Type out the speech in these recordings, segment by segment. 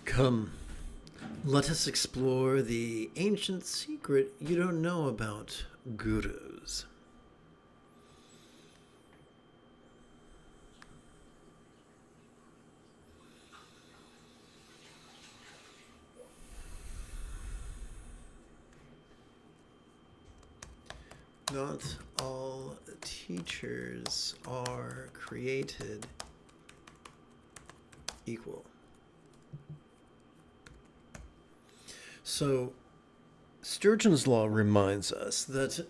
Come, let us explore the ancient secret you don't know about gurus. Not all teachers are created equal. So, Sturgeon's Law reminds us that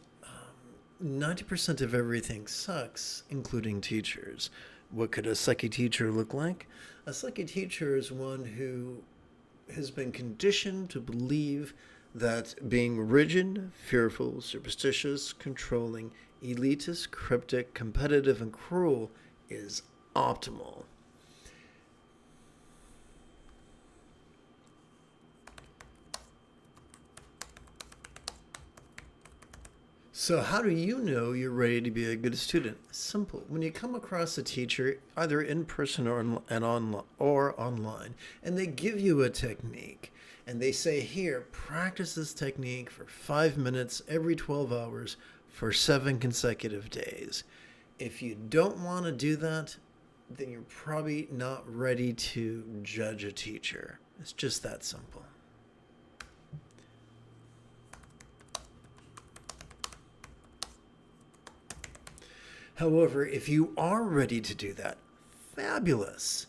90% of everything sucks, including teachers. What could a sucky teacher look like? A sucky teacher is one who has been conditioned to believe that being rigid, fearful, superstitious, controlling, elitist, cryptic, competitive, and cruel is optimal. So how do you know you're ready to be a good student? Simple. When you come across a teacher, either in person or online, and they give you a technique, and they say, here, practice this technique for 5 minutes every 12 hours for 7 consecutive days. If you don't want to do that, then you're probably not ready to judge a teacher. It's just that simple. However, if you are ready to do that, fabulous.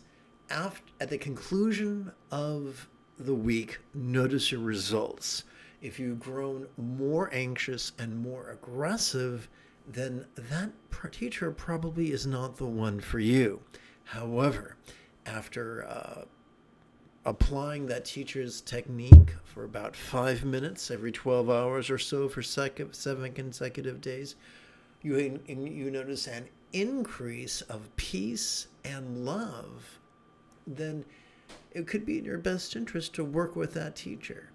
At the conclusion of the week, notice your results. If you've grown more anxious and more aggressive, then that teacher probably is not the one for you. However, after applying that teacher's technique for about 5 minutes every 12 hours or so for 7 consecutive days, you notice an increase of peace and love, then it could be in your best interest to work with that teacher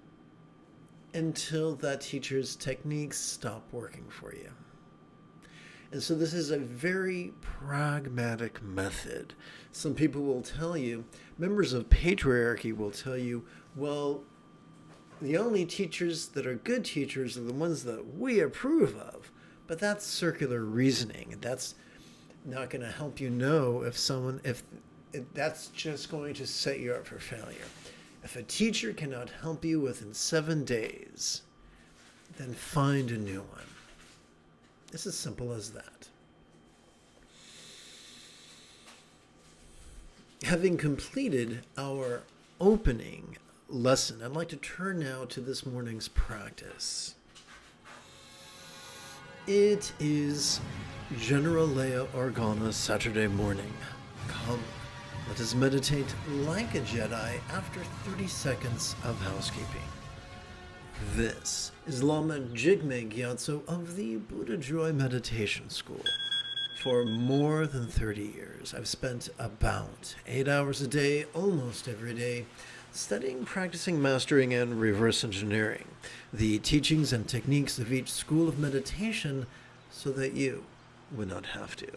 until that teacher's techniques stop working for you. And so this is a very pragmatic method. Some people will tell you, members of patriarchy will tell you, well, the only teachers that are good teachers are the ones that we approve of. But that's circular reasoning. That's not going to help you know if that's just going to set you up for failure. If a teacher cannot help you within 7 days, then find a new one. It's as simple as that. Having completed our opening lesson, I'd like to turn now to this morning's practice. It is Generalia Organa Saturday morning. Come, let us meditate like a Jedi after 30 seconds of housekeeping. This is Lama Jigme Gyatso of the Buddha Joy Meditation School. For more than 30 years, I've spent about 8 hours a day, almost every day, studying, practicing, mastering, and reverse engineering the teachings and techniques of each school of meditation so that you would not have to.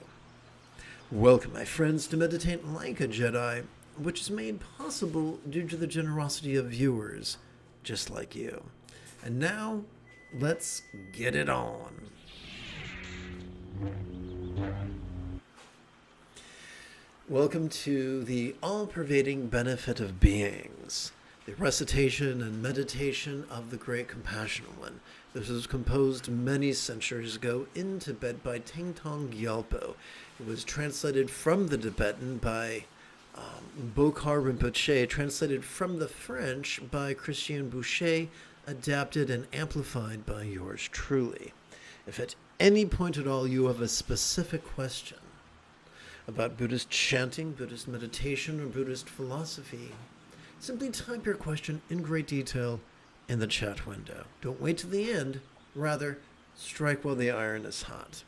Welcome, my friends, to Meditate Like a Jedi, which is made possible due to the generosity of viewers just like you. And now, let's get it on. Welcome to the all-pervading benefit of beings, the recitation and meditation of the Great Compassionate One. This was composed many centuries ago in Tibet by Tengtong Gyalpo. It was translated from the Tibetan by Bokhar Rinpoche, translated from the French by Christian Boucher, adapted and amplified by yours truly. If at any point at all you have a specific question about Buddhist chanting, Buddhist meditation, or Buddhist philosophy, simply type your question in great detail in the chat window. Don't wait till the end. Rather, strike while the iron is hot.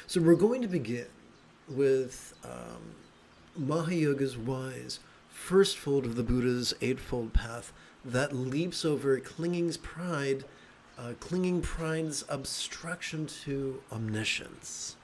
So we're going to begin with Mahayoga's wise first fold of the Buddha's eightfold path that leaps over clinging pride's obstruction to omniscience.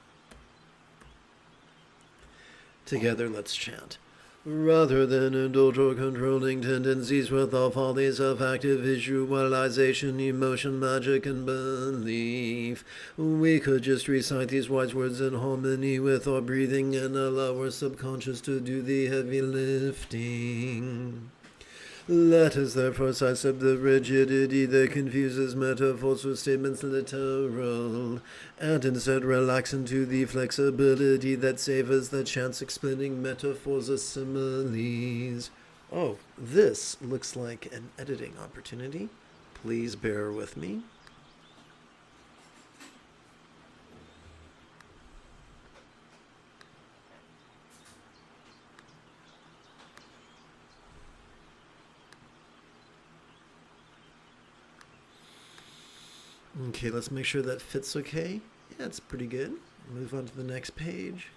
Together, let's chant. Rather than indulge or controlling tendencies with all follies of active visualization, emotion, magic, and belief, we could just recite these wise words in harmony with our breathing and allow our subconscious to do the heavy lifting. Let us therefore sidestep the rigidity that confuses metaphors with statements literal, and instead relax into the flexibility that savors the chance explaining metaphors as similes. Oh, this looks like an editing opportunity. Please bear with me. Okay, let's make sure that fits okay. Yeah, it's pretty good. Move on to the next page.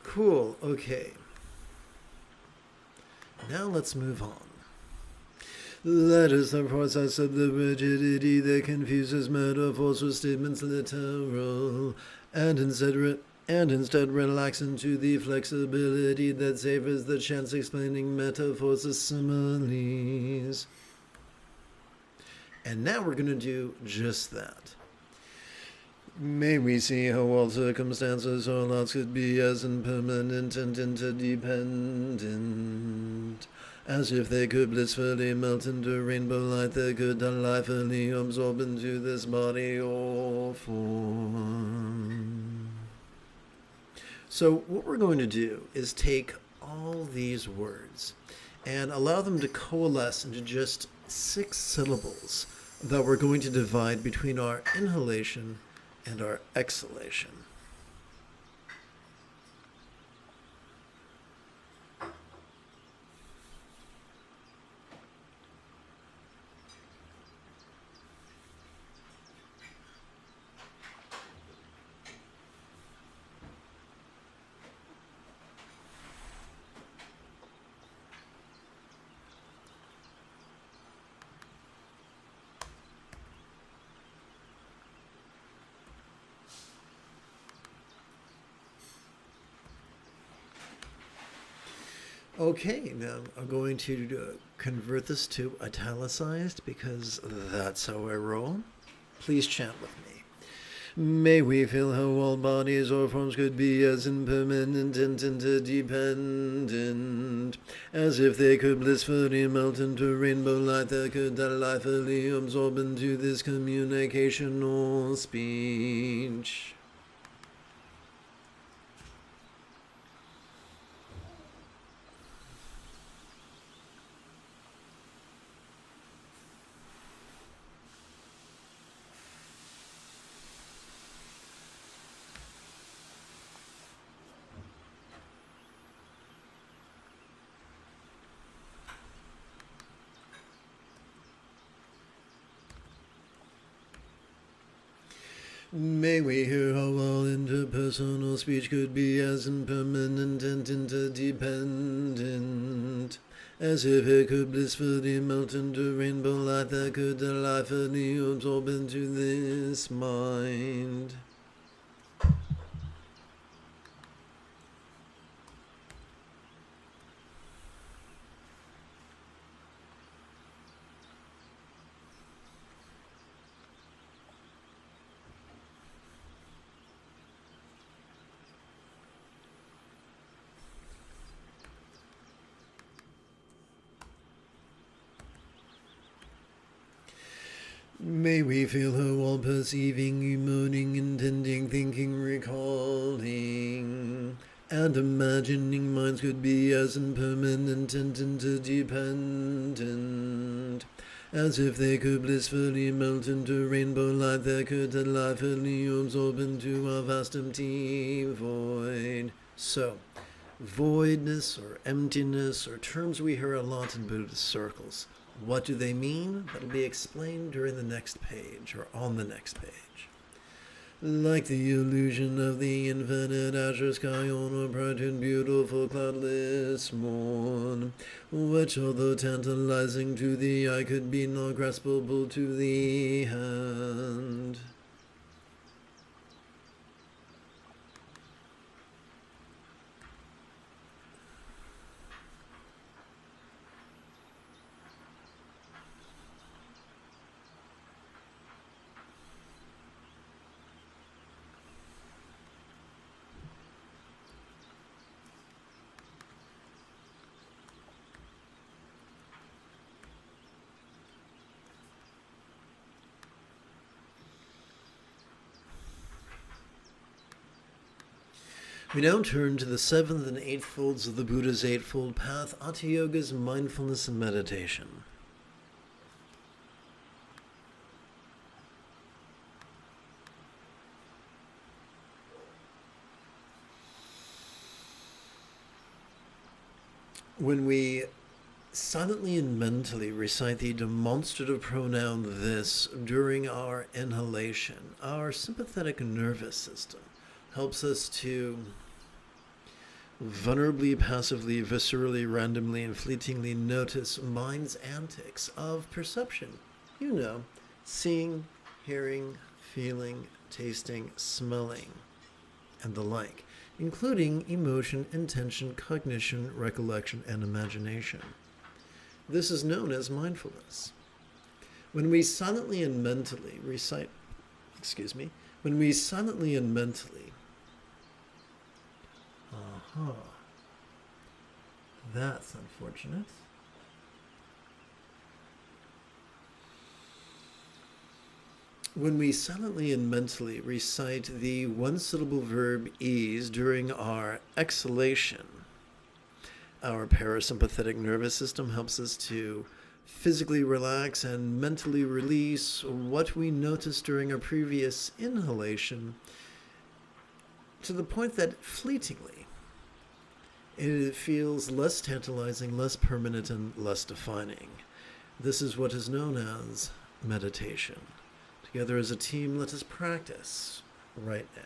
Cool, okay. Now let's move on. Let us therefore sidestep the rigidity that confuses metaphors with statements literal, and instead relax into the flexibility that savors the chance explaining metaphors as similes. And now we're going to do just that. May we see how all circumstances or lots could be as impermanent and interdependent, as if they could blissfully melt into rainbow light that could delightfully absorb into this body or form. So what we're going to do is take all these words and allow them to coalesce into just 6 syllables that we're going to divide between our inhalation and our exhalation. Okay, now I'm going to convert this to italicized because that's how I roll. Please chant with me. May we feel how all bodies or forms could be as impermanent and interdependent, as if they could blissfully melt into rainbow light that could delightfully absorb into this communication or speech. May we hear how all interpersonal speech could be as impermanent and interdependent, as if it could blissfully melt into rainbow light that could delightfully absorb into this mind. May we feel her all perceiving, emoting, intending, thinking, recalling, and imagining minds could be as impermanent and interdependent, as if they could blissfully melt into rainbow light that could delightfully absorb into a vast empty void. So, voidness or emptiness are terms we hear a lot in Buddhist circles. What do they mean? That'll be explained during the next page, or on the next page. Like the illusion of the infinite azure sky on a bright and beautiful cloudless morn, which although tantalizing to the eye could be not graspable to the hand. We now turn to the 7th and 8th folds of the Buddha's Eightfold Path, Hatha Yoga's mindfulness and meditation. When we silently and mentally recite the demonstrative pronoun this during our inhalation, our sympathetic nervous system helps us to vulnerably, passively, viscerally, randomly, and fleetingly notice mind's antics of perception. You know, seeing, hearing, feeling, tasting, smelling, and the like, including emotion, intention, cognition, recollection, and imagination. This is known as mindfulness. When we silently and mentally recite, that's unfortunate. When we silently and mentally recite the one-syllable verb ease during our exhalation, our parasympathetic nervous system helps us to physically relax and mentally release what we noticed during our previous inhalation, to the point that fleetingly it feels less tantalizing, less permanent, and less defining. This is what is known as meditation. Together as a team, let us practice right now.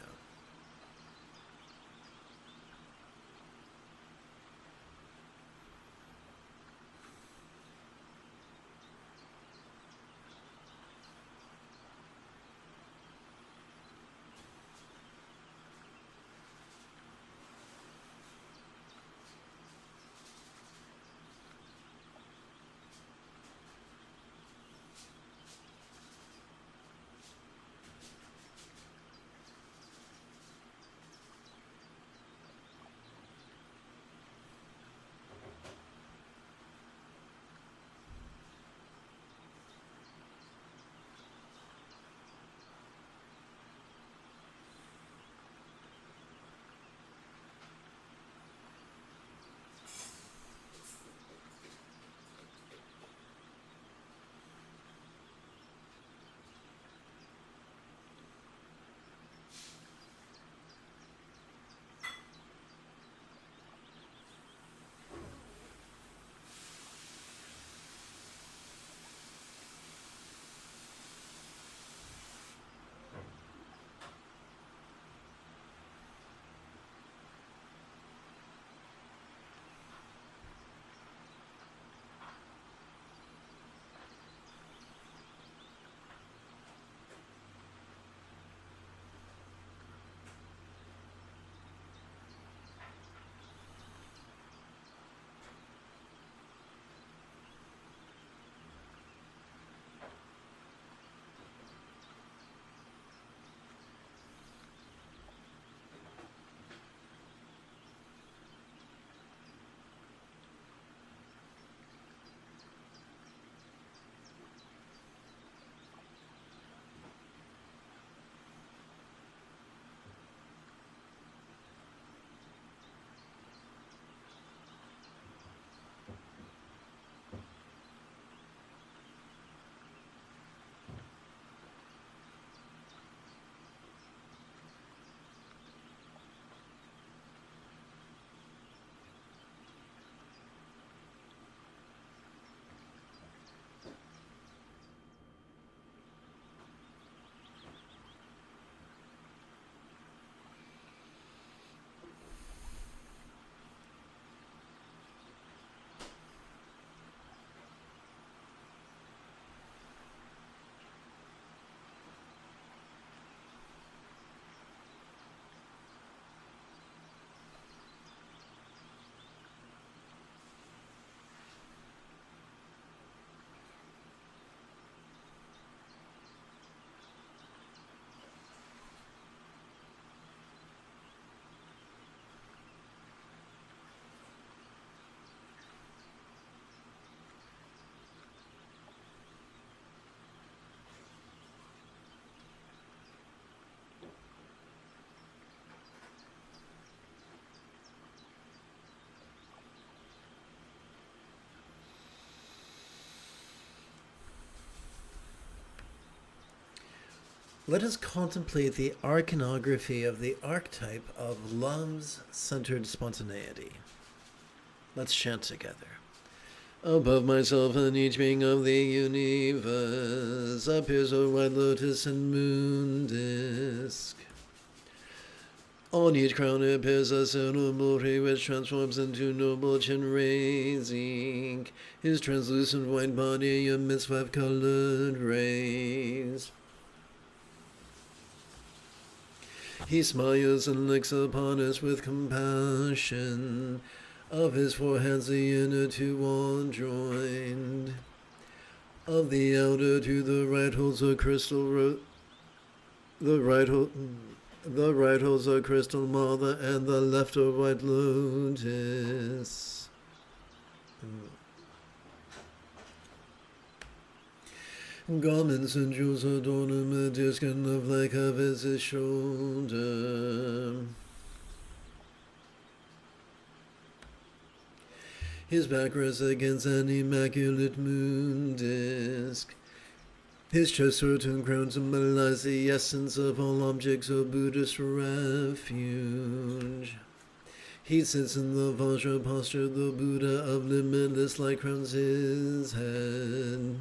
let us contemplate the iconography of the archetype of love's centered spontaneity. Let's chant together. Above myself and each being of the universe appears a white lotus and moon disk. On each crown appears a syllable ray which transforms into noble chin raising his translucent white body amidst 5 colored rays. He smiles and looks upon us with compassion. Of his 4 hands the inner 2 are joined. Of the outer to the right holds a crystal the right holds a crystal mother, and the left a white lotus. Garments and jewels adorn him, a deer skin of like covers his shoulder. His back rests against an immaculate moon disk. His chest, throat, and crown symbolize the essence of all objects of Buddhist refuge. He sits in the Vajra posture, the Buddha of limitless light crowns his head.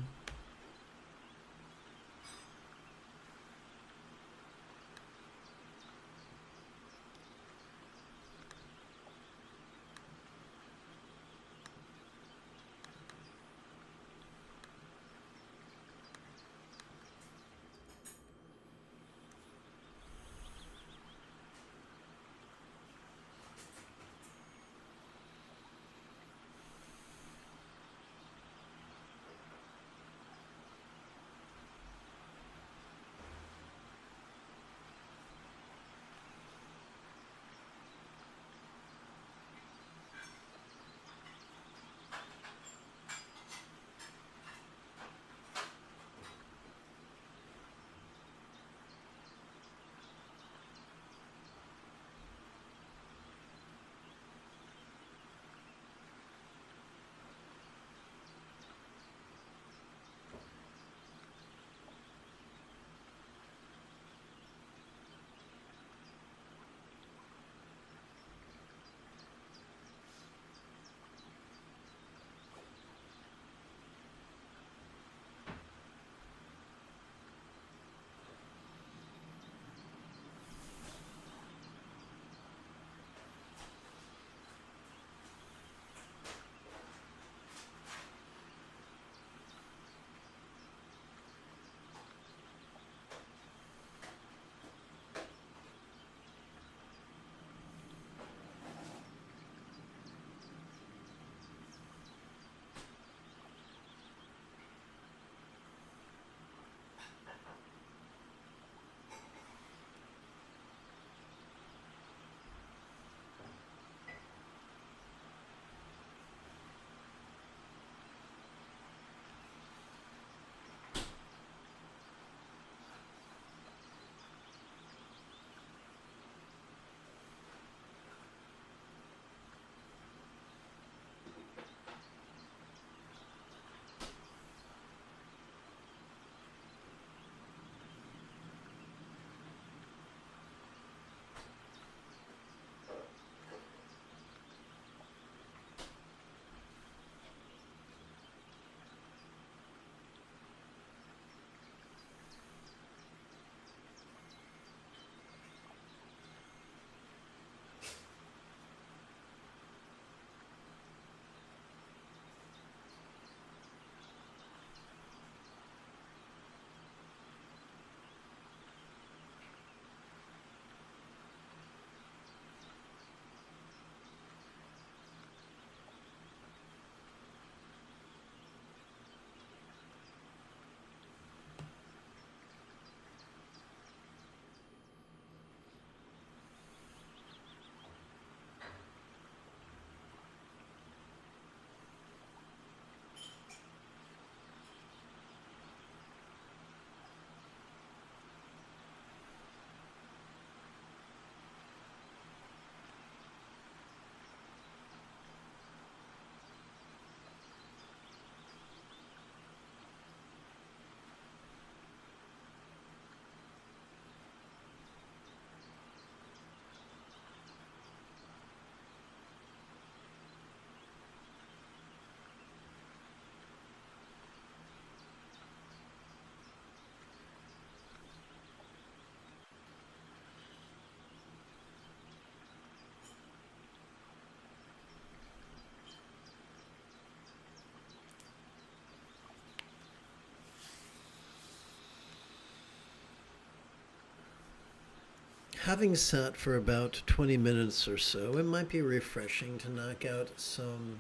Having sat for about 20 minutes or so, it might be refreshing to knock out some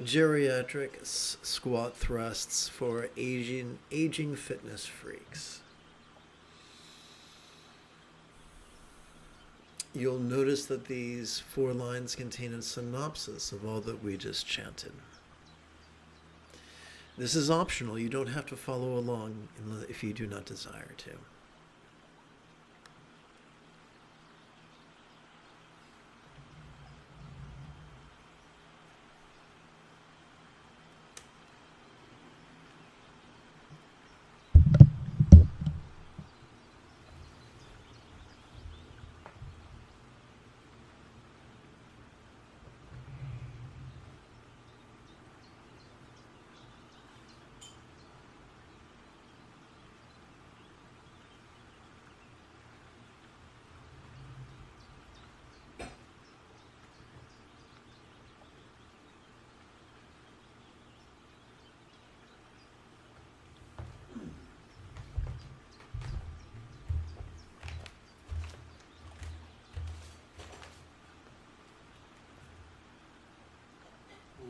geriatric squat thrusts for aging fitness freaks. You'll notice that these 4 lines contain a synopsis of all that we just chanted. This is optional. You don't have to follow along if you do not desire to.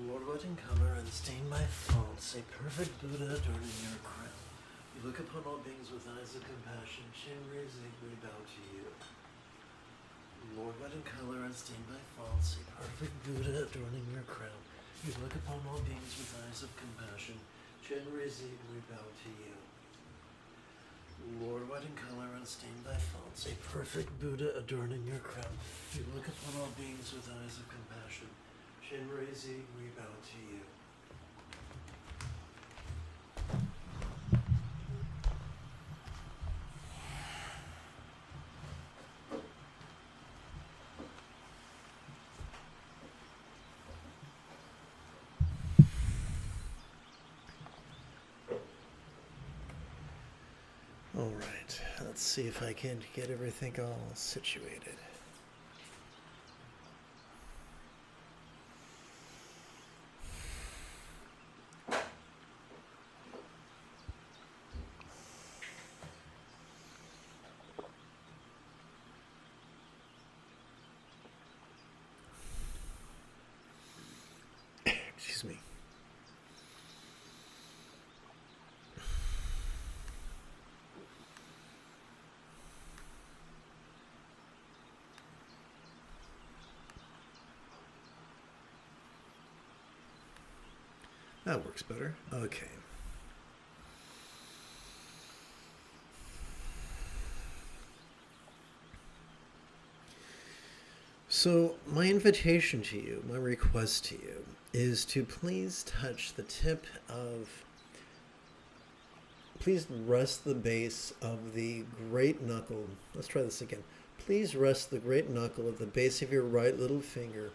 Lord, what in color and stain my faults, a perfect Buddha adorning your crown. You look upon all beings with eyes of compassion, Shinri Zigme bow to you. Lord, what in color and stain my faults, a perfect Buddha adorning your crown. You look upon all beings with eyes of compassion, Shinri Zigme bow to you. Lord, what in color and stain thy faults, a perfect Buddha adorning your crown. You look upon all beings with eyes of compassion. Shinrazi, we bow to you. All right, let's see if I can get everything all situated. Excuse me. That works better. Okay. So my invitation to you, my request to you, is to please touch the tip of, please rest the base of the great knuckle. Let's try this again. Please rest the great knuckle of the base of your right little finger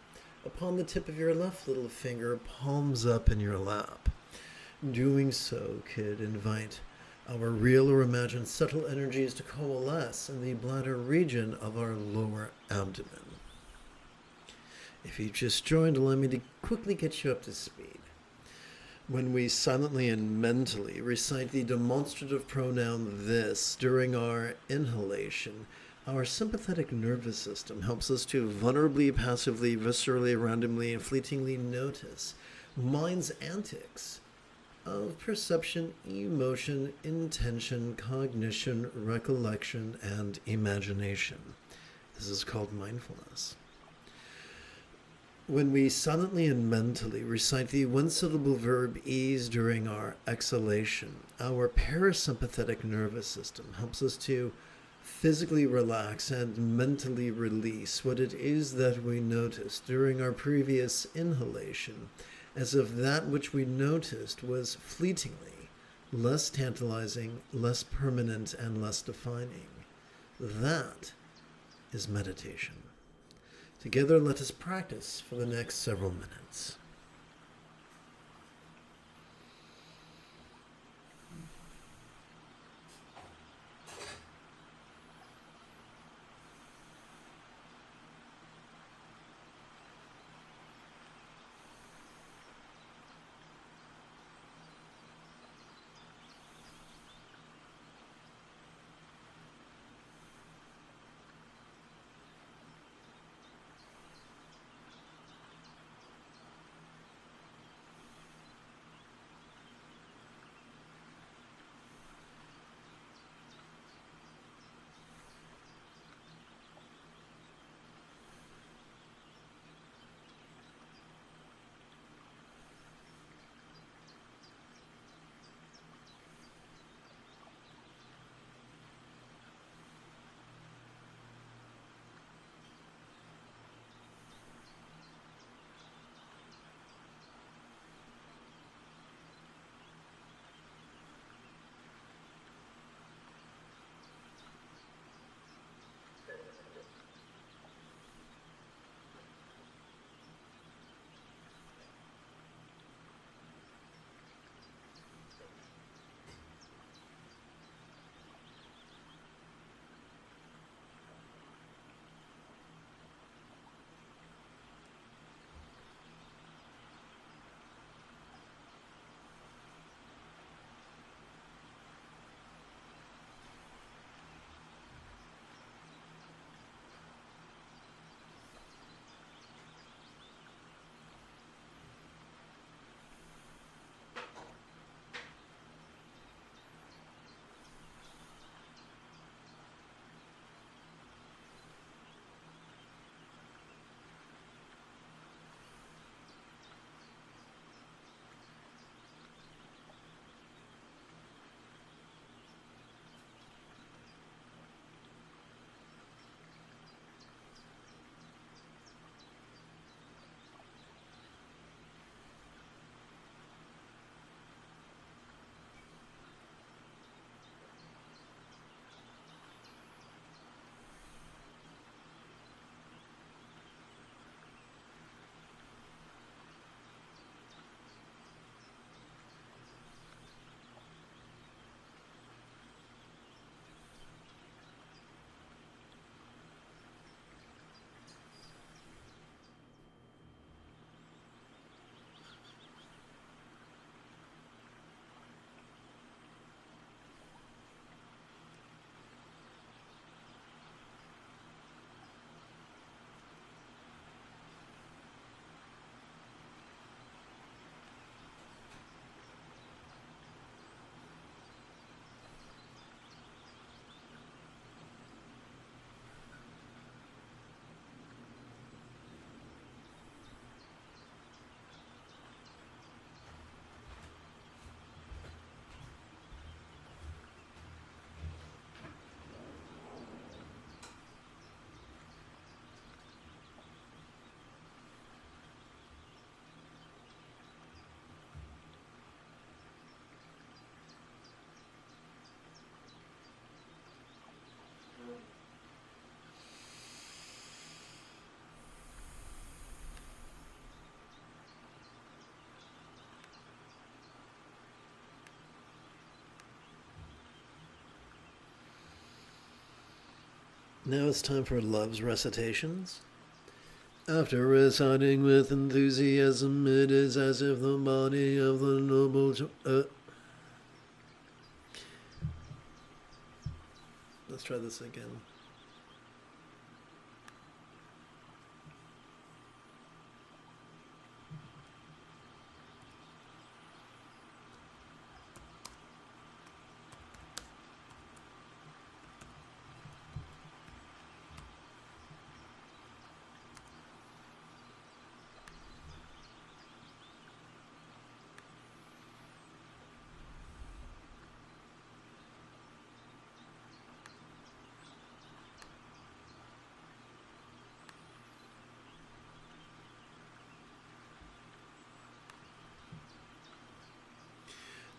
upon the tip of your left little finger, palms up in your lap. Doing so could invite our real or imagined subtle energies to coalesce in the bladder region of our lower abdomen. If you just joined, allow me to quickly get you up to speed. When we silently and mentally recite the demonstrative pronoun this during our inhalation, our sympathetic nervous system helps us to vulnerably, passively, viscerally, randomly, and fleetingly notice mind's antics of perception, emotion, intention, cognition, recollection, and imagination. This is called mindfulness. When we silently and mentally recite the one-syllable verb ease during our exhalation, our parasympathetic nervous system helps us to physically relax and mentally release what it is that we noticed during our previous inhalation, as if that which we noticed was fleetingly, less tantalizing, less permanent, and less defining. That is meditation. Together, let us practice for the next several minutes. Now it's time for love's recitations. After reciting with enthusiasm, it is as if the body of the noble... Let's try this again.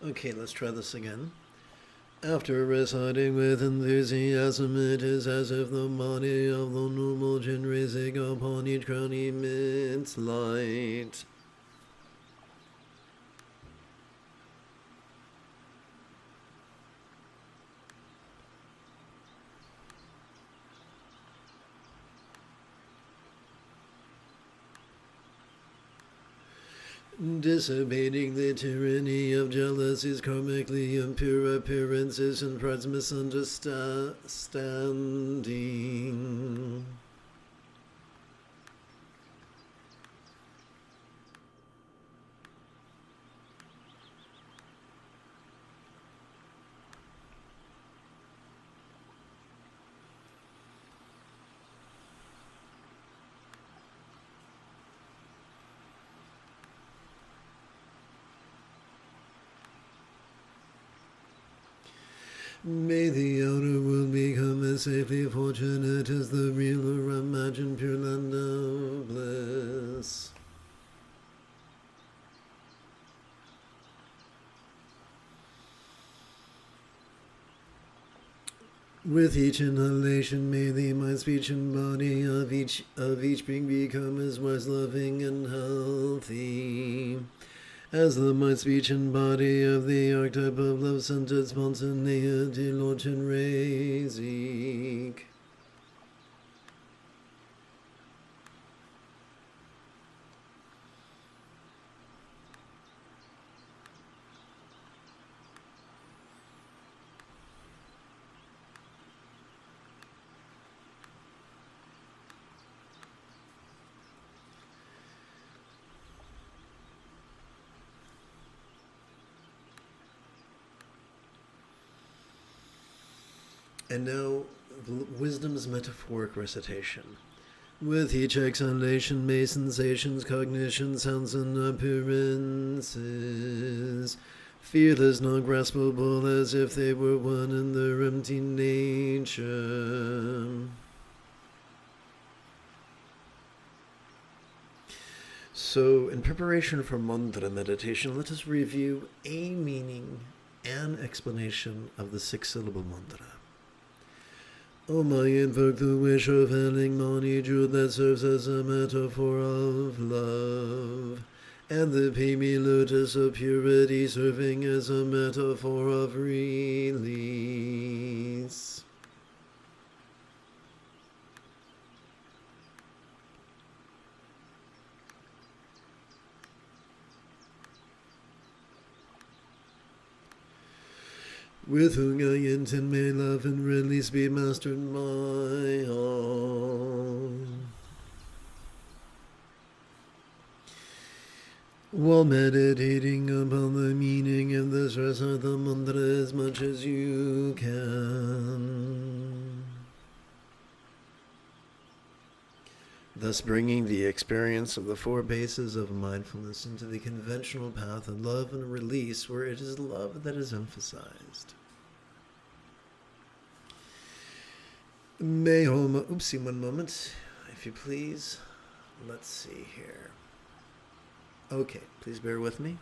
Okay, let's try this again. After reciting with enthusiasm, it is as if the body of the noble Jin raising upon each crown emits light. Dissipating the tyranny of jealousy's karmically impure appearances and pride's misunderstanding. May the outer world become as safely fortunate as the real or imagined pure land of bliss. With each inhalation, may the mind, speech, and body of each being become as wise, loving, and healthy as the mind, speech, and body of the archetype of love-centered spontaneity, Lord Chenrezig. And now, wisdom's metaphoric recitation. With each exhalation, may sensations, cognition, sounds, and appearances feel as non-graspable as if they were one in their empty nature. So, in preparation for mantra meditation, let us review a meaning and explanation of the six-syllable mantra. Om, I invoke the wish of handling Mani Jewel that serves as a metaphor of love, and the Pimi Lotus of purity serving as a metaphor of release. With whom I intend may love and release be mastered by all. While meditating upon the meaning of this, recite the mantra as much as you can, thus bringing the experience of the four bases of mindfulness into the conventional path of love and release, where it is love that is emphasized. Oopsie, one moment, if you please. Let's see here. Okay, please bear with me.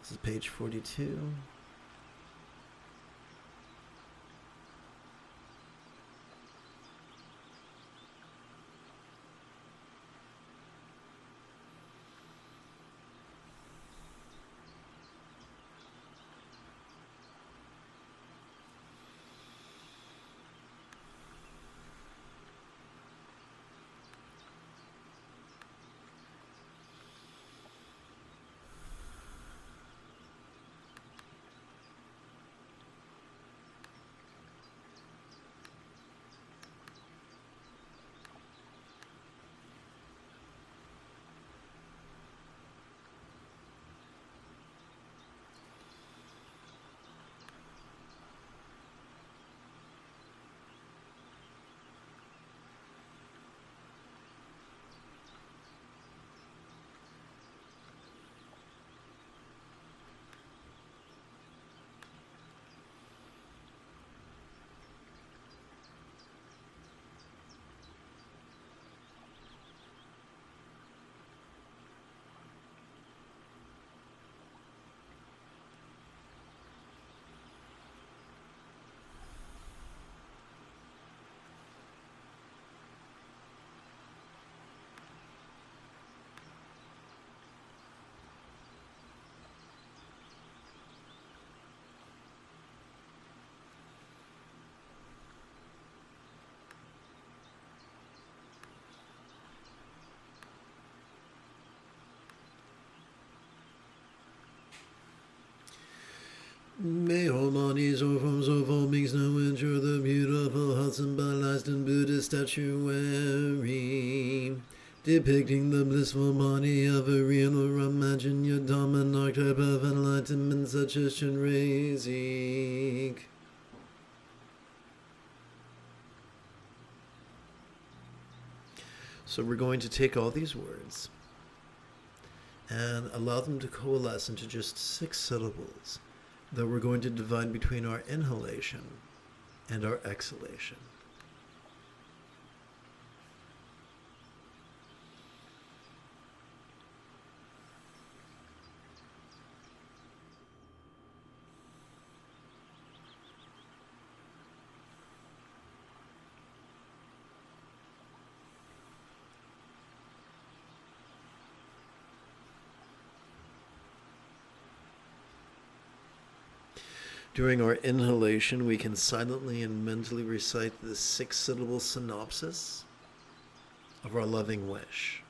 This is page 42. May all bodies or forms of all beings now enter the beautiful Hudson by lasting Buddha statuary, depicting the blissful body of a real or imagined Yadam archetype of enlightenment such as Shinrazik. So we're going to take all these words and allow them to coalesce into just 6 syllables that we're going to divide between our inhalation and our exhalation. During our inhalation, we can silently and mentally recite the 6-syllable synopsis of our loving wish.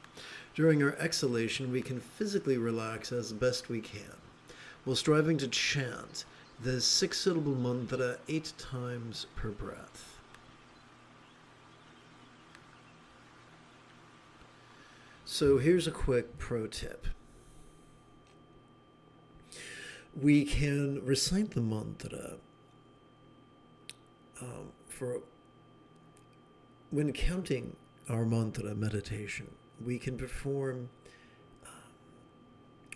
During our exhalation, we can physically relax as best we can, while striving to chant the 6-syllable mantra 8 times per breath. So here's a quick pro tip. We can recite the mantra for when counting our mantra meditation. We can perform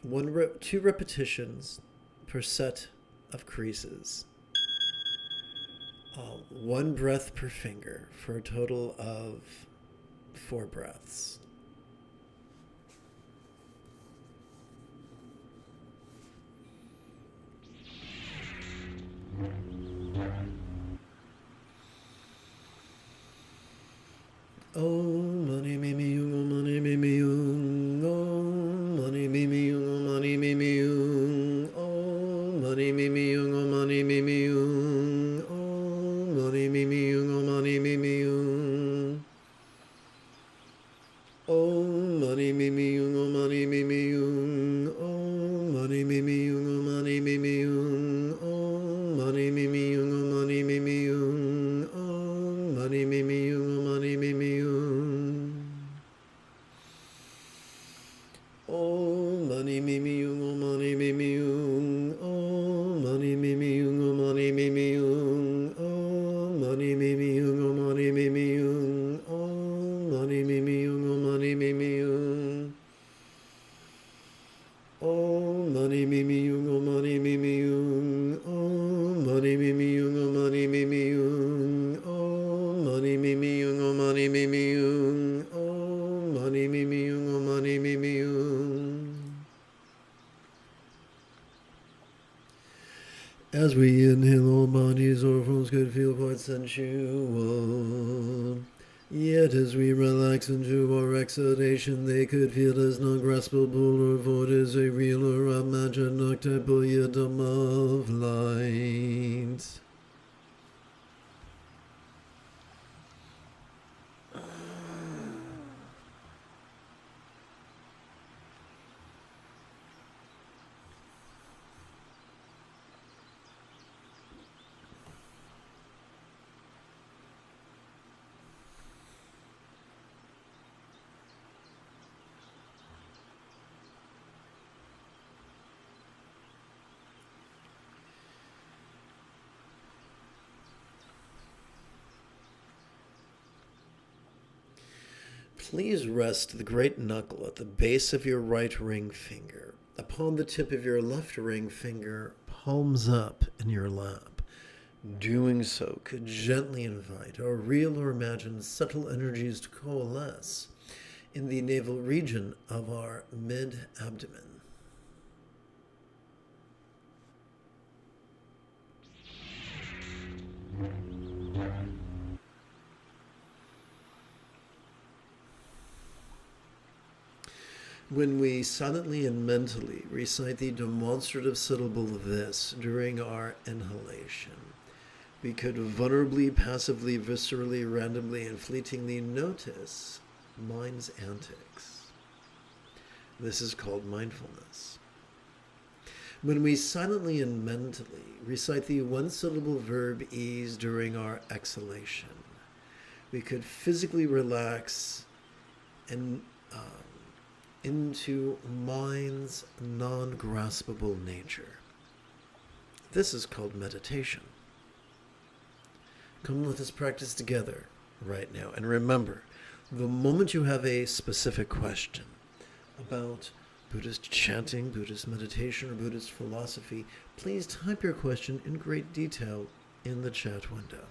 2 repetitions per set of creases, 1 breath per finger for a total of 4 breaths. Om mani mimi yung, om mani mimi yung, om mani mimi yung, om mani mimi yung, om mani mimi yung, om mani mimi yung, om mani mimi yung, om mani mimi yung, om mani mimi yung, om mani mimi yung, om mani mimi yung, om mani mimi yung, om mani mimi yung, om mani mimi yung, om mani mimi yung, om mani mimi yung. Om mani mimi yung, om mani mimi yung, om mani mimi yung, om mani mimi yung, om mani mimi yung, om mani mimi yung, om mani mimi yung, om mani mimi yung, om mani mimi yung, om mani mimi yung, om mani mimi yung, om mani mimi yung, om mani mimi yung, om mani mimi yung, om mani mimi yung, om mani mimi yung. As we inhale, all bodies or forms could feel quite sensual. Yet as we relax into our exhalation, they could feel as non-graspable or void as a real or imagined archetypal yadam of light. Please rest the great knuckle at the base of your right ring finger, upon the tip of your left ring finger, palms up in your lap. Doing so could gently invite our real or imagined subtle energies to coalesce in the navel region of our mid-abdomen. When we silently and mentally recite the demonstrative syllable this during our inhalation, we could vulnerably, passively, viscerally, randomly, and fleetingly notice mind's antics. This is called mindfulness. When we silently and mentally recite the one-syllable verb ease during our exhalation, we could physically relax and into mind's non-graspable nature. This is called meditation. Come, let us practice together right now. And remember, the moment you have a specific question about Buddhist chanting, Buddhist meditation, or Buddhist philosophy, please type your question in great detail in the chat window.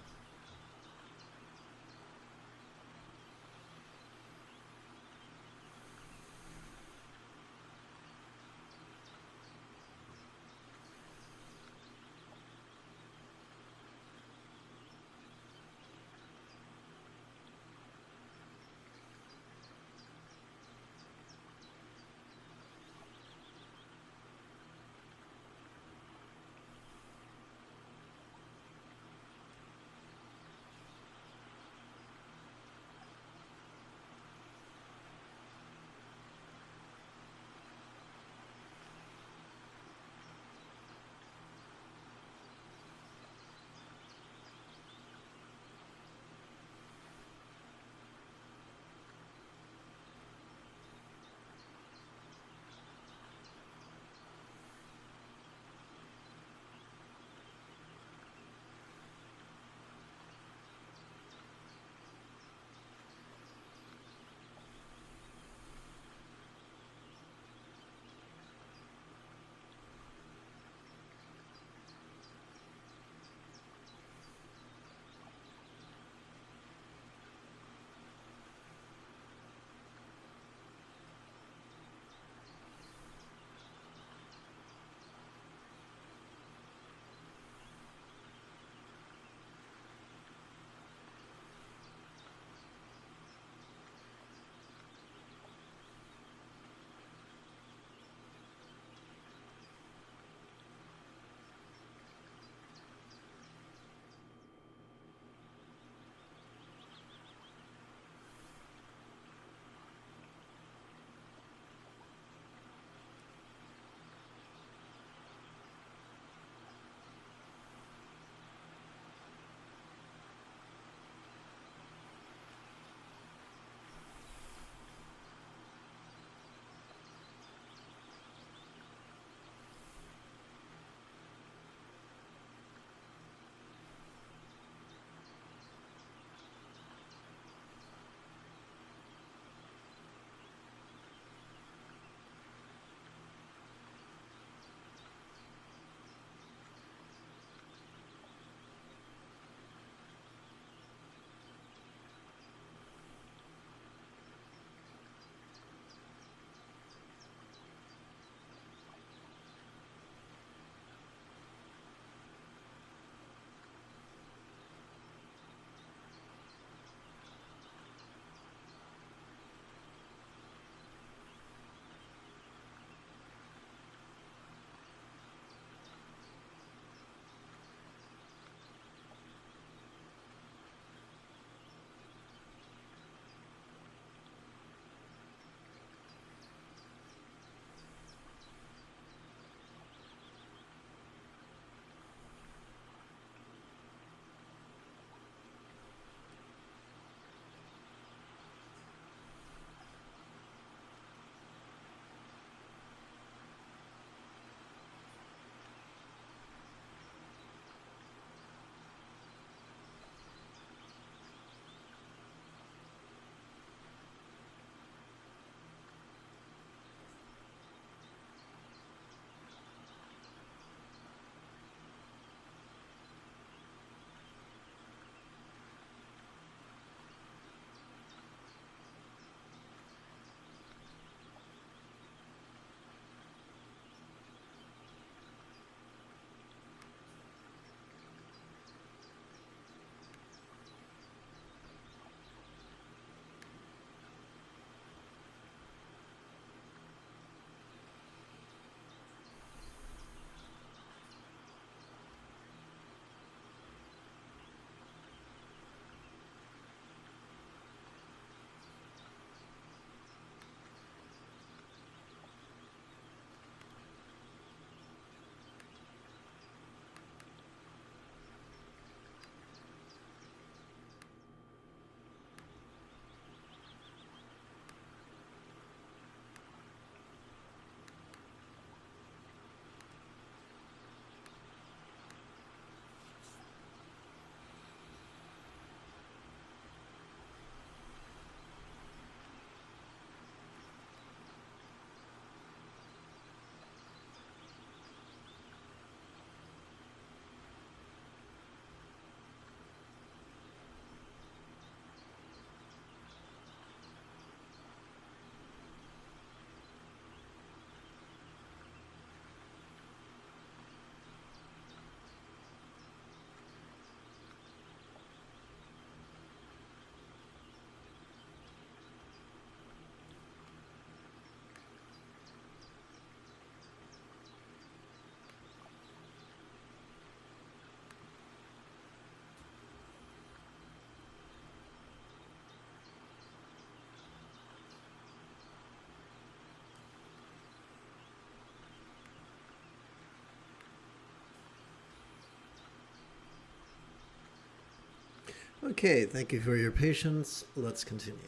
Okay, thank you for your patience. Let's continue.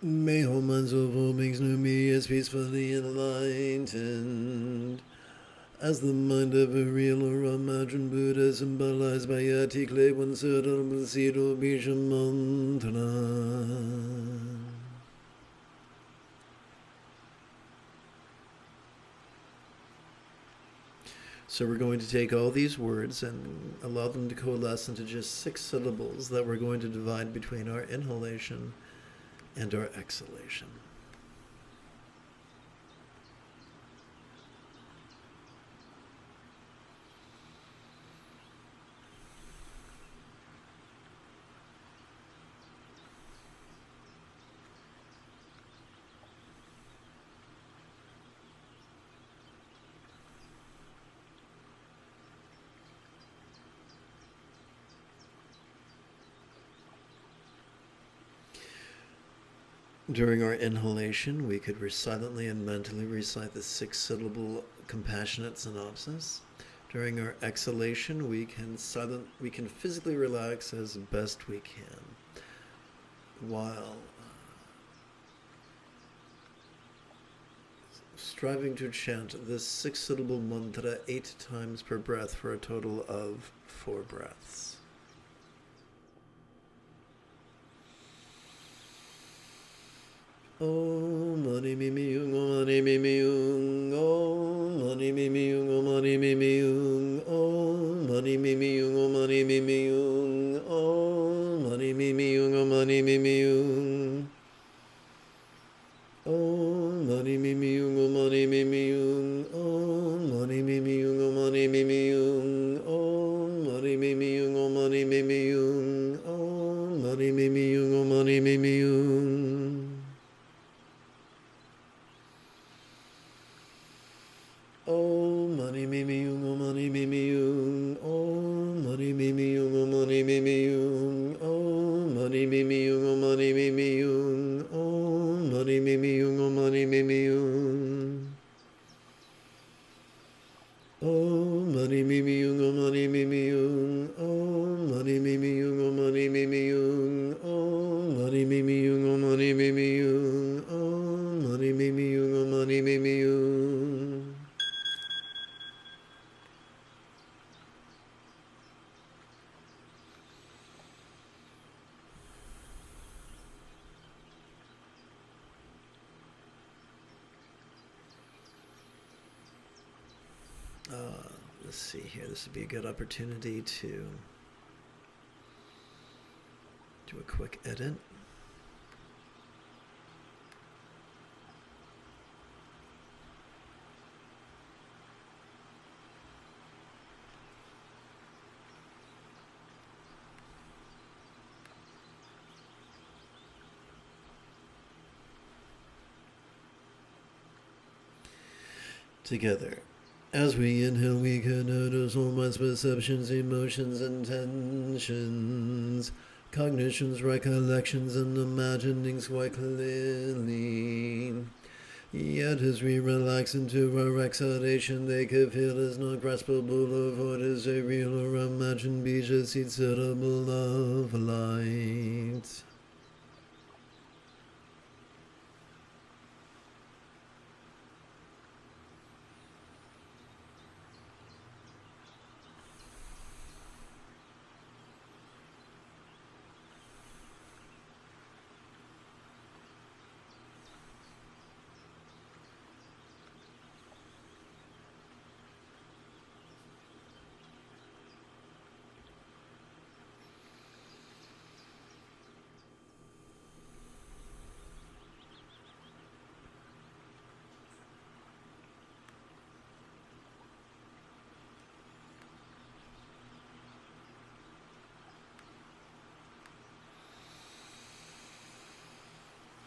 May all minds of all beings know me as peacefully enlightened as the mind of a real or imagined Buddha symbolized by Yati clay one certain Siddho Bija Mantra. So we're going to take all these words and allow them to coalesce into just 6 syllables that we're going to divide between our inhalation and our exhalation. During our inhalation, we could silently and mentally recite the 6-syllable compassionate synopsis. During our exhalation, we can physically relax as best we can, while striving to chant this 6-syllable mantra 8 times per breath for a total of 4 breaths. Om mani mimi yung, om mani mimi yung, om mani mimi yung, om mani mimi yung, om mani mimi yung, om mani mimi yung, om mani mimi yung, om mani mimi yung, om mani mimi yung, om mani mimi yung, om mani mimi yung, om mani mimi yung, om mani mimi yung, om mani mimi yung, om mani mimi yung, om mani mimi yung. Om mani mimi yung, om mani mimi yung, om mani mimi yung, om mani mimi yung, om mani mimi yung, om mani mimi yung, om mani mimi yung, om mani mimi yung, om mani mimi yung, om mani mimi yung, om mani mimi yung, om mani mimi yung, om mani mimi yung, om mani mimi yung, om mani mimi yung, om mani mimi yung. Let's see here. This would be a good opportunity to do a quick edit. Together. As we inhale, we can notice all minds, perceptions, emotions, intentions, cognitions, recollections, and imaginings quite clearly. Yet as we relax into our exhalation, they can feel as not graspable of what is a real or imagined bija seed syllable of light.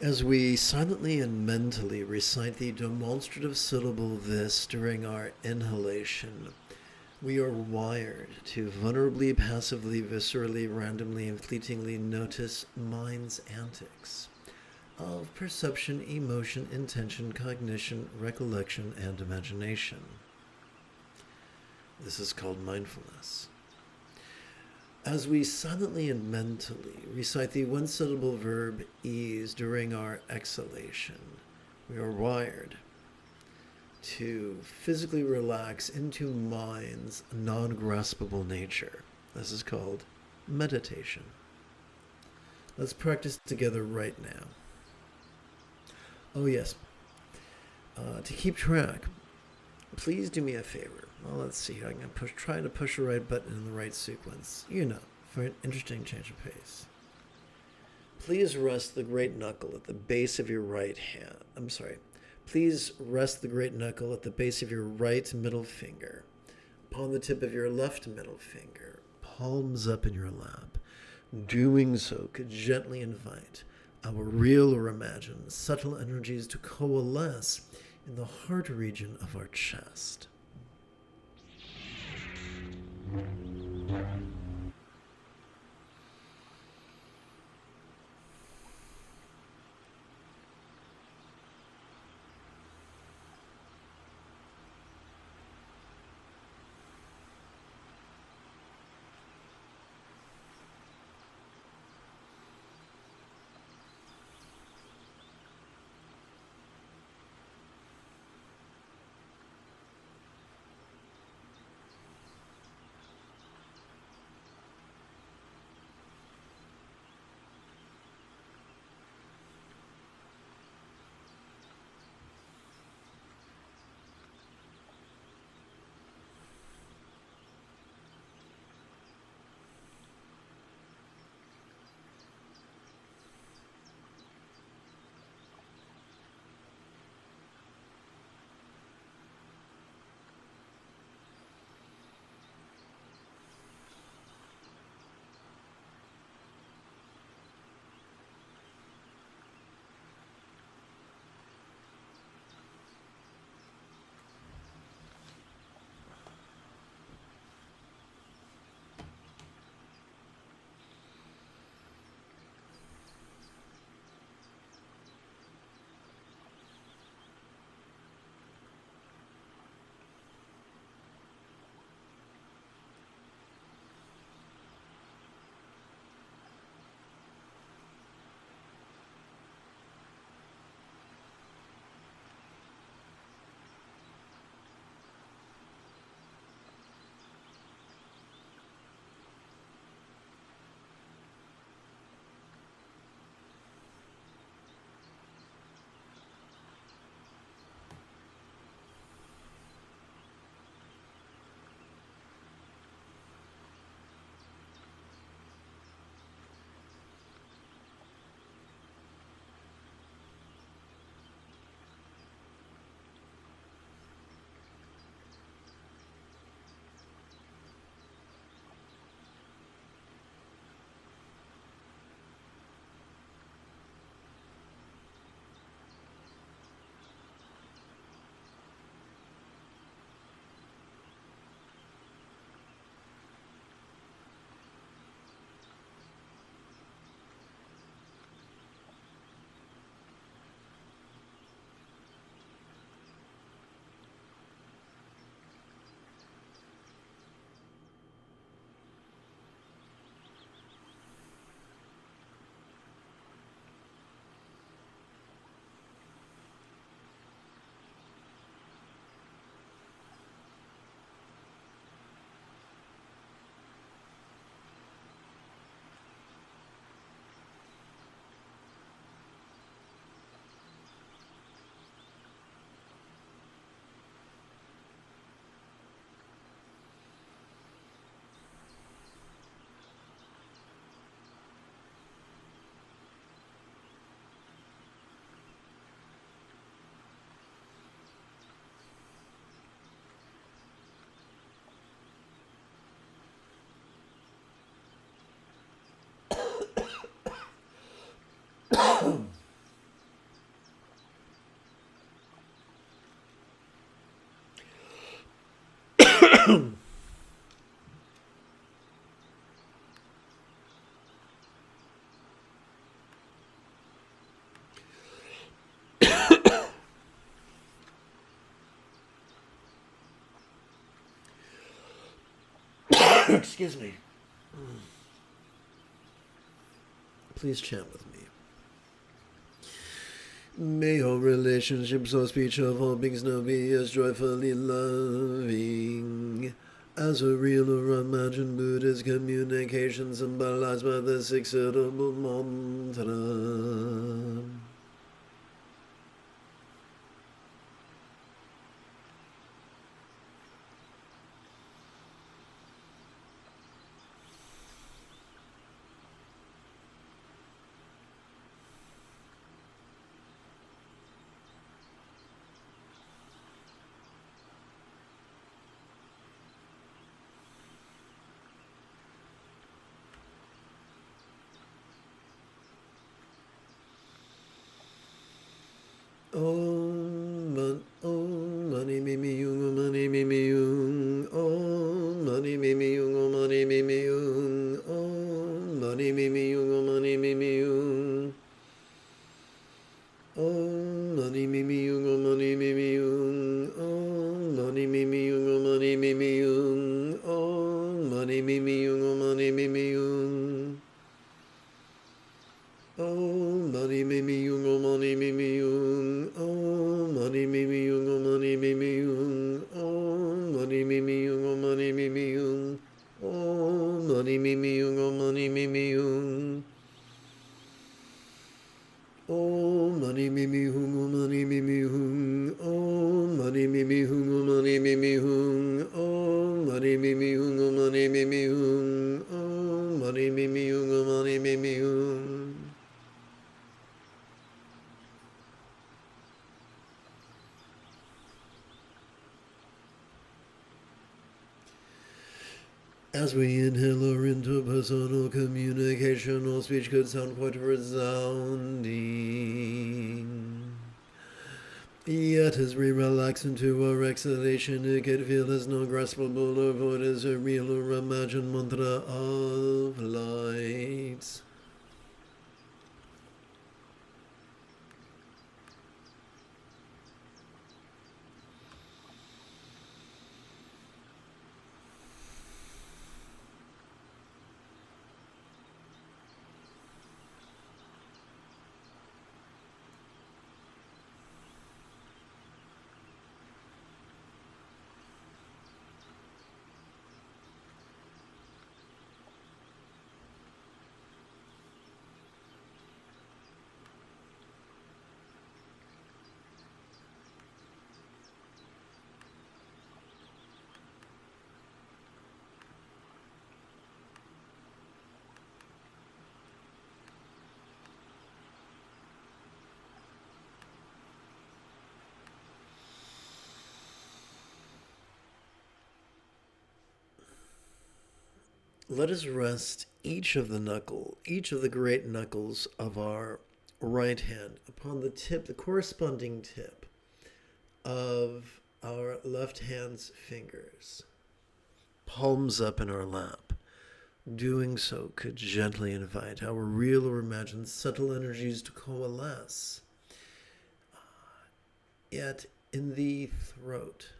As we silently and mentally recite the demonstrative syllable this during our inhalation, we are wired to vulnerably, passively, viscerally, randomly, and fleetingly notice mind's antics of perception, emotion, intention, cognition, recollection, and imagination. This is called mindfulness. As we silently and mentally recite the one-syllable verb ease during our exhalation, we are wired to physically relax into mind's non-graspable nature. This is called meditation. Let's practice together right now. Oh yes, to keep track, please do me a favor. Well, let's see here. I'm going to try to push the right button in the right sequence. For an interesting change of pace. Please rest the great knuckle at the base of your right hand. Please rest the great knuckle at the base of your right middle finger, upon the tip of your left middle finger, palms up in your lap. Doing so could gently invite our real or imagined subtle energies to coalesce in the heart region of our chest. Excuse me. Please chant with me. May all relationships or speech of all beings now be as joyfully loving as a real or imagined Buddhist communication symbolized by the six-syllable mantra. Om mani mimi yung, mani mimi yung. Om mani mimi yung, mani mimi yung. Om mani mimi yung, mani mimi yung. Om mani mimi yung, mani mimi yung. Om mani mimi yung, mani mimi yung. Om mani mimi yung, mani mimi yung. Om mani mimi yung, mani mimi yung. Om mani mimi yung, mani mimi yung. Om mani mimi yung, mani mimi yung. Om mani mimi yung, mani mimi yung. Om mani mimi yung, mani mimi yung. Om mani mimi yung, mani mimi yung. Om mani mimi yung, mani mimi yung. Om mani mimi yung, mani mimi yung. As we inhale our interpersonal communication, our speech could sound quite resounding. Yet as we relax into our exhalation, it can feel as no graspable or void as a real or imagined mantra of light. Let us rest each of the great knuckles of our right hand upon the tip, the corresponding tip of our left hand's fingers, palms up in our lap. Doing so could gently invite our real or imagined subtle energies to coalesce. Yet in the throat,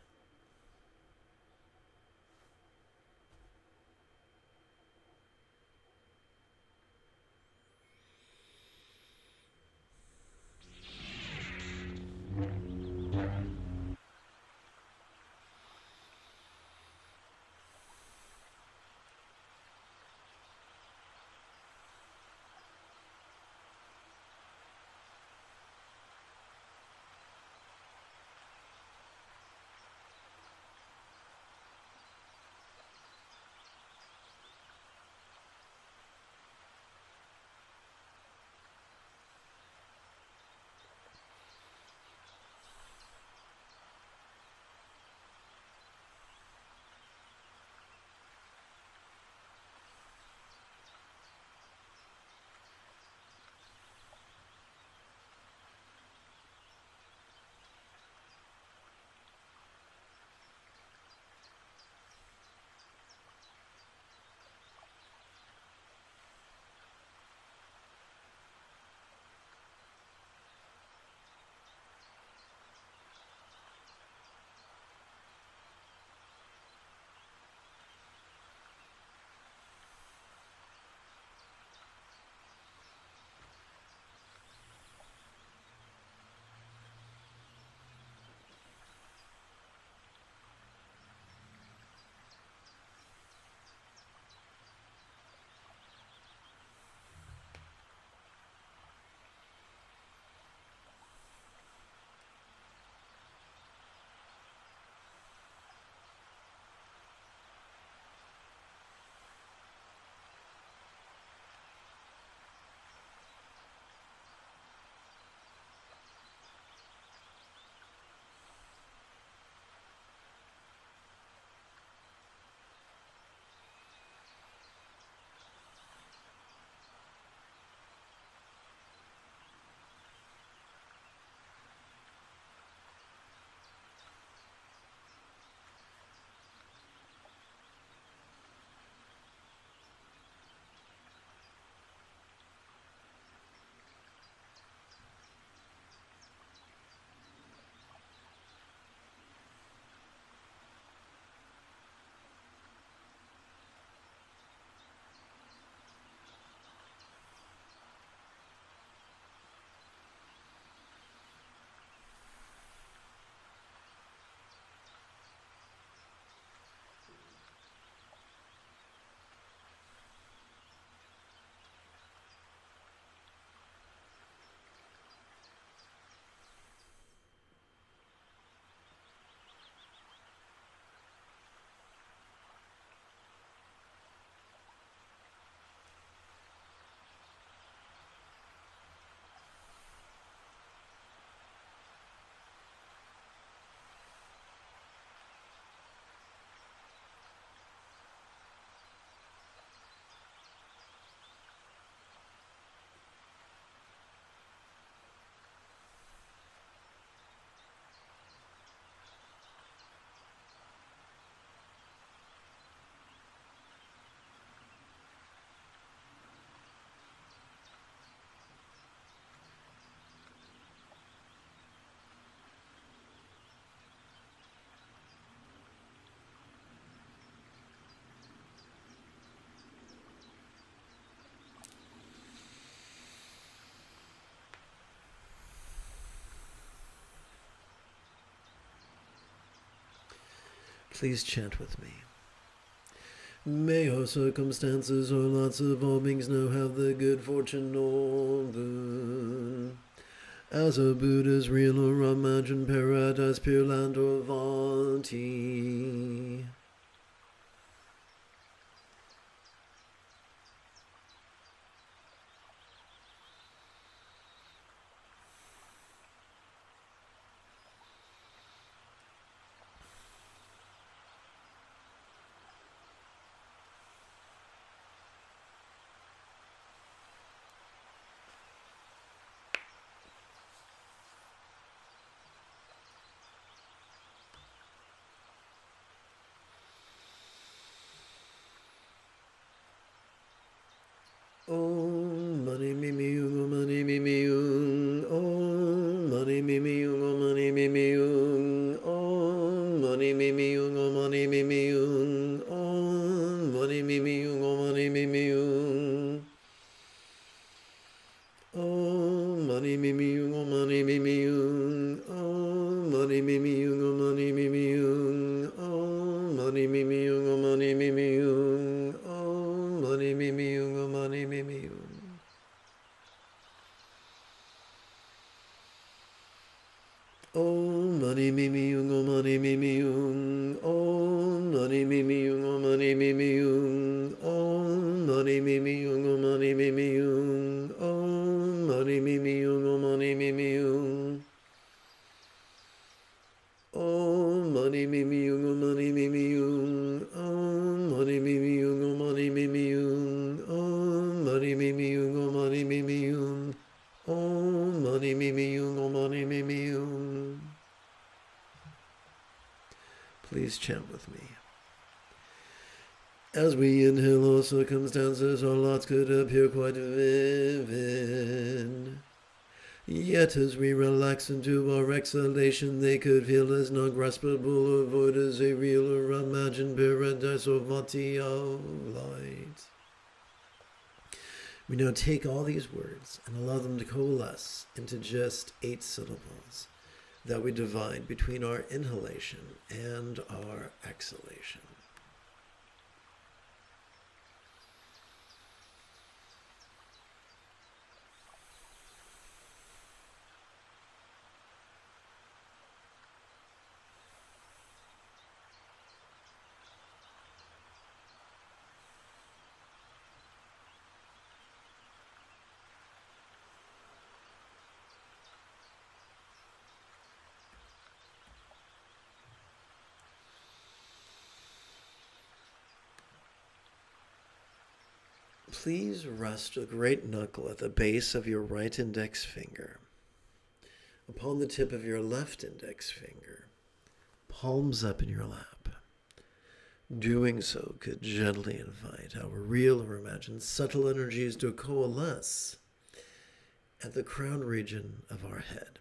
Please chant with me. May our circumstances or lots of all beings know have the good fortune or boon. As a Buddha's real or imagined paradise, pure land or Vanti. Om Mani Mimi Yung, Mani Mimi Yung, Om Mani Mimi Yung, Mani Mimi Yung, Om Mani Mimi Yung, Mani Mimi Yung, Om Mani Mimi Yung, Mani Mimi Yung, Om Mani Mimi Yung, Mani Mimi Yung, Om Mani Mimi Yung, Mani Mimi Yung, Om Mani Mimi Yung, Mani Mimi Yung, Om Mani Mimi Yung, Mani Mimi Yung. Om Mani Mimi Yung, Mani Mimi Yung, Om Mani Mimi Yung, Mani Mimi Yung, Om Mani Mimi Yung, Mani Mimi Yung, Om Mani Mimi Yung, Mani Mimi Yung, Om Mani Mimi Yung, Mani Mimi Yung, Om Mani Mimi Yung, Mani Mimi Yung, Om Mani Mimi Yung, Mani Mimi Yung, Om Mani Mimi Yung, Mani Mimi Yung. Please chant with me. As we inhale, our circumstances, our lots could appear quite vivid. Yet as we relax into our exhalation, they could feel as not graspable or void as a real or imagined paradise or vati of light. We now take all these words and allow them to coalesce into just 8 syllables that we divide between our inhalation and our exhalation. Please rest the great knuckle at the base of your right index finger, upon the tip of your left index finger, palms up in your lap. Doing so could gently invite our real or imagined subtle energies to coalesce at the crown region of our head.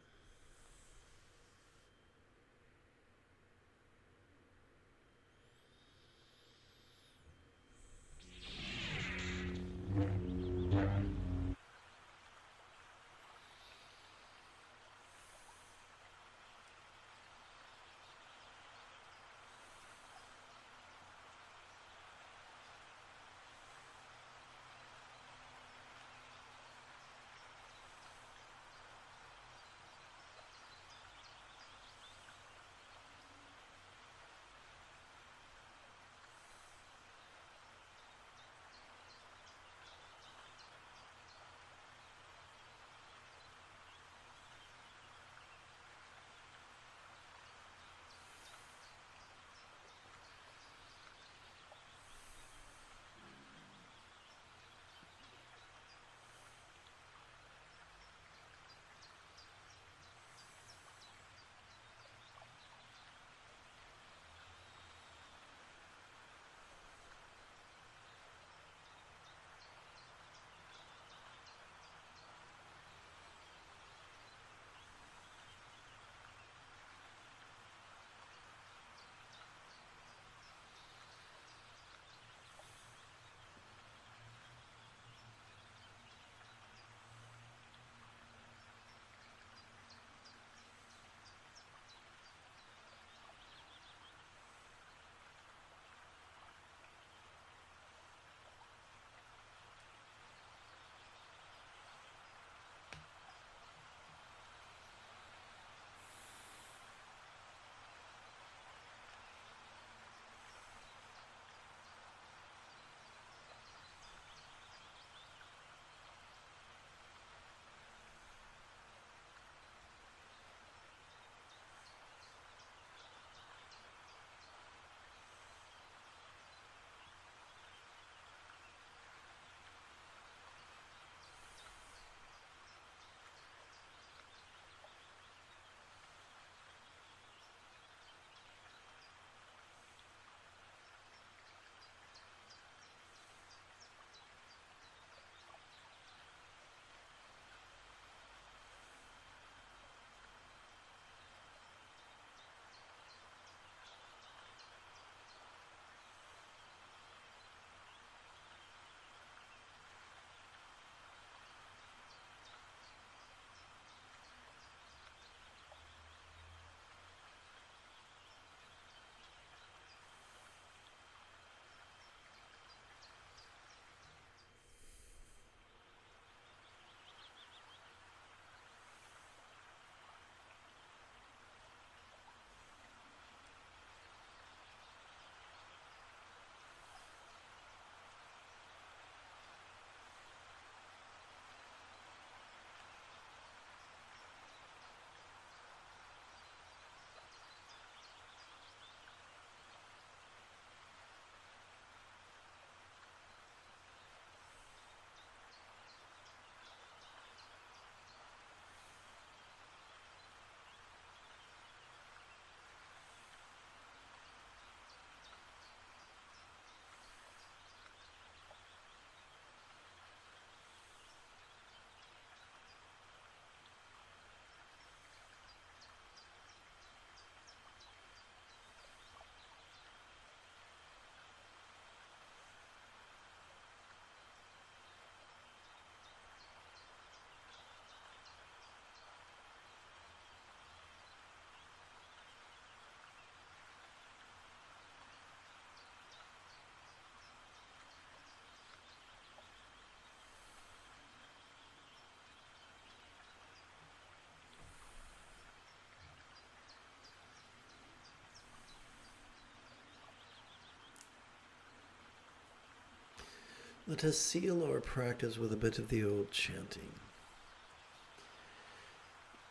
Let us seal our practice with a bit of the old chanting.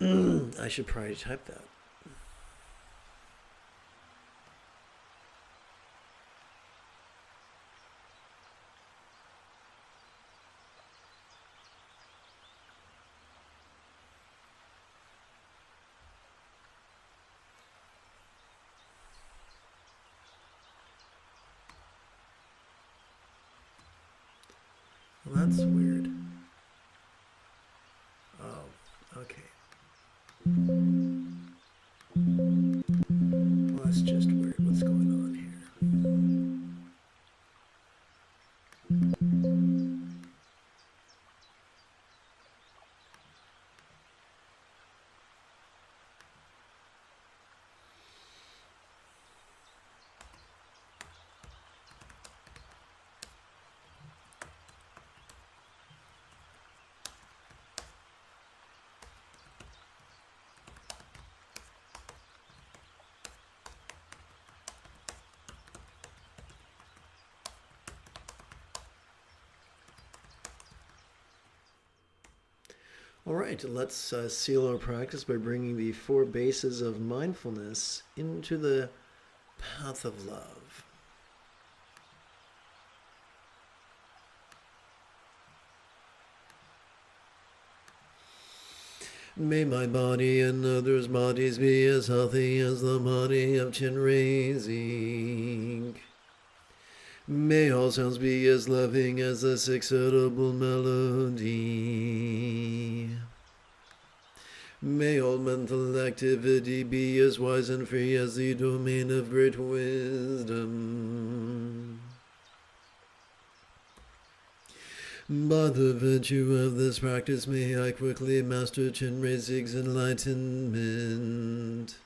I should probably type that. Well, that's weird. Oh, okay. Well, that's just weird. What's going on here? All right, let's seal our practice by bringing the 4 bases of mindfulness into the path of love. May my body and others' bodies be as healthy as the body of Chinrezig. May all sounds be as loving as the 6-syllable melody. May all mental activity be as wise and free as the domain of great wisdom. By the virtue of this practice may I quickly master Chinrezig's enlightenment,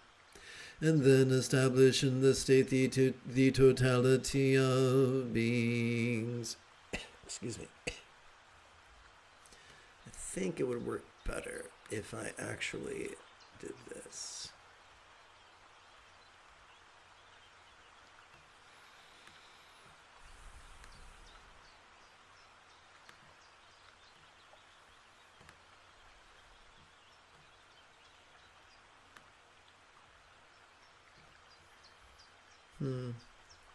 and then establish in the state the totality of beings. Excuse me. I think it would work better if I actually did this.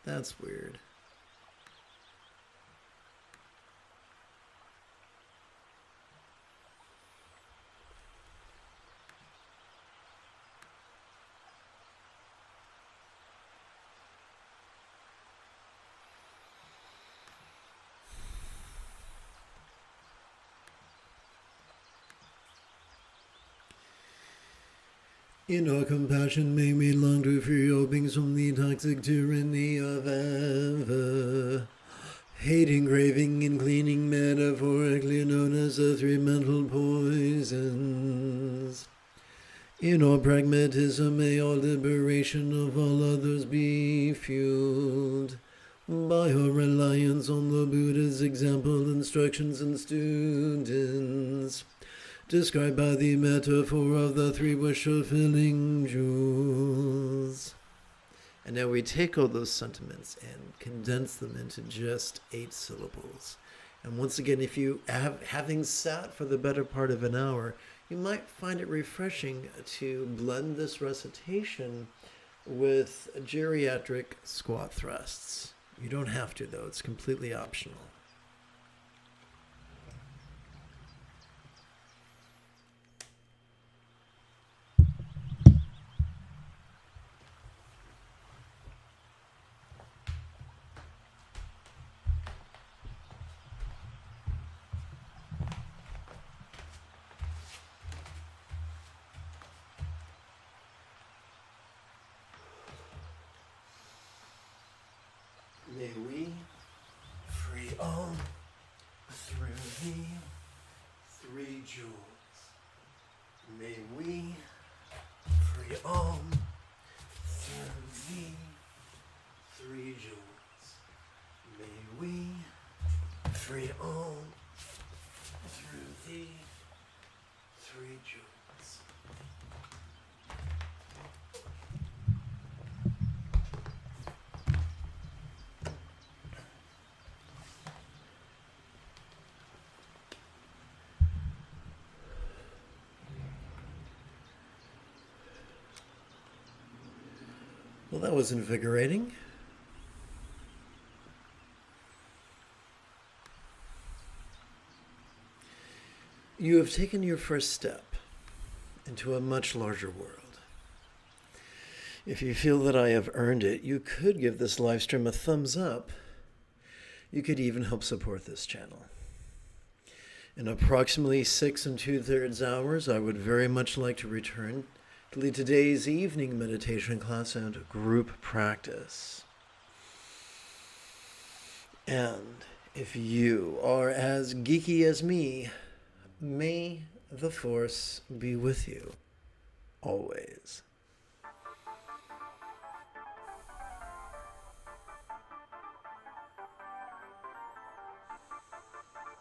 That's weird. In our compassion may we long to free all beings from the toxic tyranny of ever hating, craving, and cleaning, metaphorically known as the 3 mental poisons. In our pragmatism may our liberation of all others be fueled by our reliance on the Buddha's example, instructions, and students, described by the metaphor of the 3 wish-fulfilling jewels. And now we take all those sentiments and condense them into just 8 syllables. And once again, if you having sat for the better part of an hour, you might find it refreshing to blend this recitation with geriatric squat thrusts. You don't have to, though. It's completely optional. May we free all through the 3 jewels. May we free all through the 3 jewels. May we free all through the 3 jewels. Well, that was invigorating. You have taken your first step into a much larger world. If you feel that I have earned it, you could give this live stream a thumbs up. You could even help support this channel. In approximately 6 2/3 hours, I would very much like to return to lead today's evening meditation class and group practice. And if you are as geeky as me, may the Force be with you always.